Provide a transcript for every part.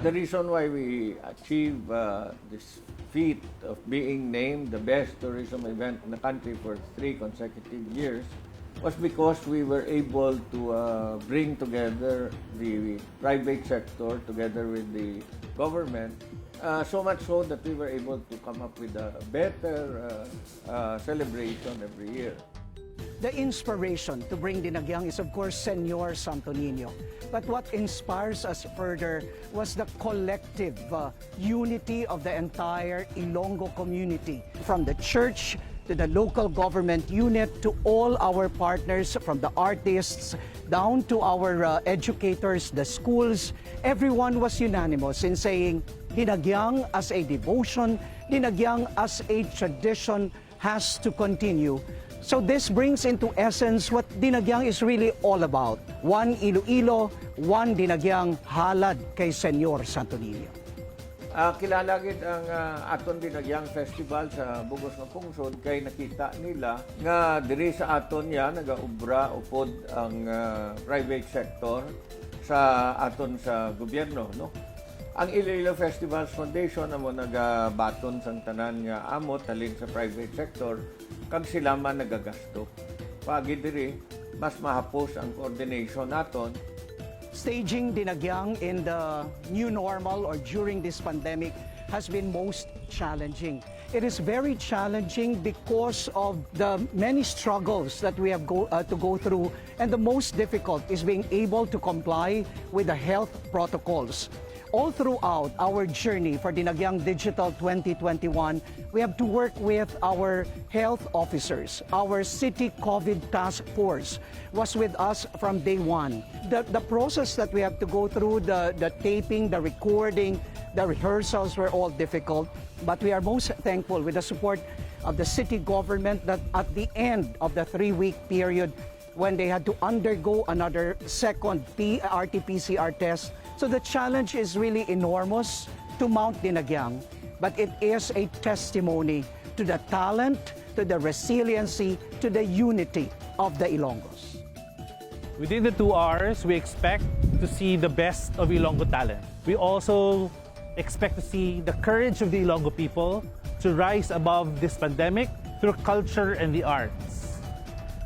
the reason why we achieved this feat of being named the best tourism event in the country for 3 consecutive years was because we were able to bring together the private sector together with the government, so much so that we were able to come up with a better celebration every year. The inspiration to bring Dinagyang is, of course, Senor Santo Niño. But what inspires us further was the collective unity of the entire Ilonggo community, from the church to the local government unit to all our partners, from the artists down to our educators, the schools. Everyone was unanimous in saying Dinagyang as a devotion, Dinagyang as a tradition has to continue. So this brings into essence what Dinagyang is really all about. One Iloilo, one Dinagyang halad kay Senyor Santo Niño. Kilala gid ang aton Dinagyang Festival sa Bugos nga Pungsod kay nakita nila nga diri sa aton ya nagaubra upod ang private sector sa aton sa gobyerno, no? Ang Iloilo Festivals Foundation amo nagabaton sang tanan nga amot halin sa private sector kag sila man nagagasto. Pagi diri mas mahapos ang coordination naton. Staging Dinagyang in the new normal or during this pandemic has been most challenging. It is very challenging because of the many struggles that we have to go through, and the most difficult is being able to comply with the health protocols. All throughout our journey for Dinagyang Digital 2021, we have to work with our health officers. Our city COVID task force was with us from day one. The process that we have to go through, the taping, the recording, the rehearsals were all difficult, but we are most thankful with the support of the city government that at the end of the 3-week period, when they had to undergo another second RT-PCR test. So the challenge is really enormous to Mount Dinagyang, but it is a testimony to the talent, to the resiliency, to the unity of the Ilonggos. Within the 2 hours, we expect to see the best of Ilonggo talent. We also expect to see the courage of the Ilonggo people to rise above this pandemic through culture and the arts.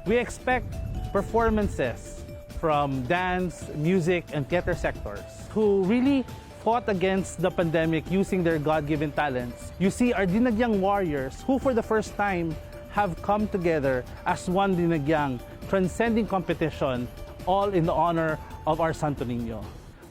We expect performances from dance, music, and theater sectors who really fought against the pandemic using their God-given talents. You see our Dinagyang warriors who for the first time have come together as one Dinagyang, transcending competition, all in the honor of our Santo Niño.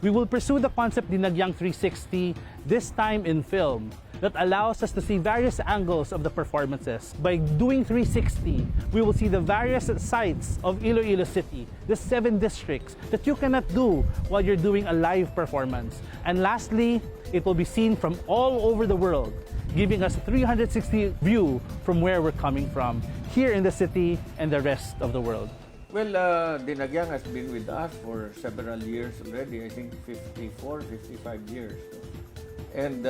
We will pursue the concept Dinagyang 360, this time in film, that allows us to see various angles of the performances. By doing 360, we will see the various sites of Iloilo City, the 7 districts that you cannot do while you're doing a live performance. And lastly, it will be seen from all over the world, giving us a 360 view from where we're coming from, here in the city and the rest of the world. Well, Dinagyang has been with us for several years already, I think 54, 55 years. And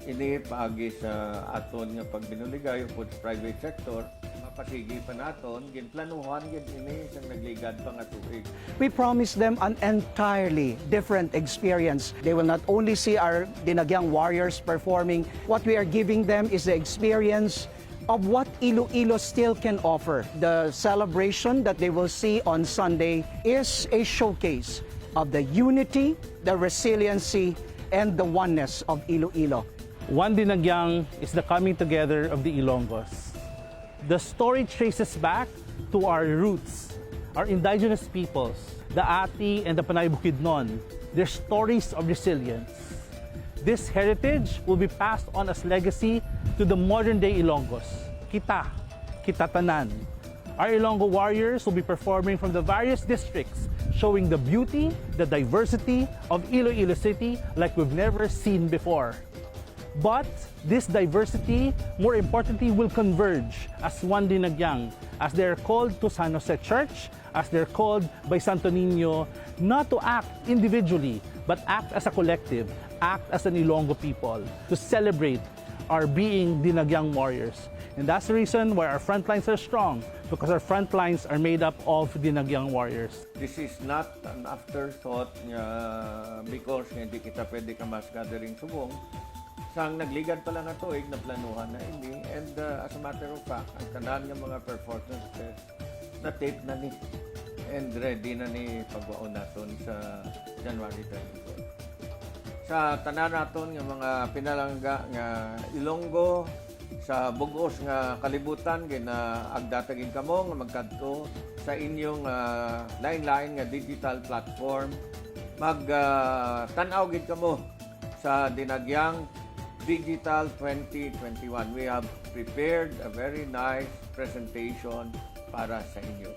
ini paagi sa aton nga pagbinuligay upod sa private sector, mapasigi pa naton, ginplanuhan gid ini sang nagligad pa nga tuig. We promise them an entirely different experience. They will not only see our Dinagyang warriors performing, what we are giving them is the experience of what Iloilo still can offer. The celebration that they will see on Sunday is a showcase of the unity, the resiliency, and the oneness of Iloilo. One Dinagyang is the coming together of the Ilonggos. The story traces back to our roots, our indigenous peoples, the Ati and the Panay Bukidnon, their stories of resilience. This heritage will be passed on as legacy to the modern-day Ilonggos. Kita tanan. Our Ilonggo warriors will be performing from the various districts, showing the beauty, the diversity of Iloilo City like we've never seen before. But this diversity, more importantly, will converge as one Dinagyang, as they are called to San Jose Church, as they're called by Santo Niño, not to act individually, but act as a collective, act as an Ilonggo people, to celebrate our being Dinagyang warriors. And that's the reason why our front lines are strong, because our front lines are made up of Dinagyang warriors. This is not an afterthought because hindi kita pwede ka mass gathering subong. Sang nagligad pa lang na tuig, naplanuhan na ini. And as a matter of fact, ang tanan ng mga performances na tape na ni and ready na ni pagwaon naton sa January 24. Sa tanan naton ng mga pinalangga nga Ilonggo, sa bugos nga kalibutan gina agdatagin kamo nga magkadto sa inyong lain-lain nga digital platform tan-aw gid kamo sa Dinagyang Digital 2021. We have prepared a very nice presentation para sa inyo.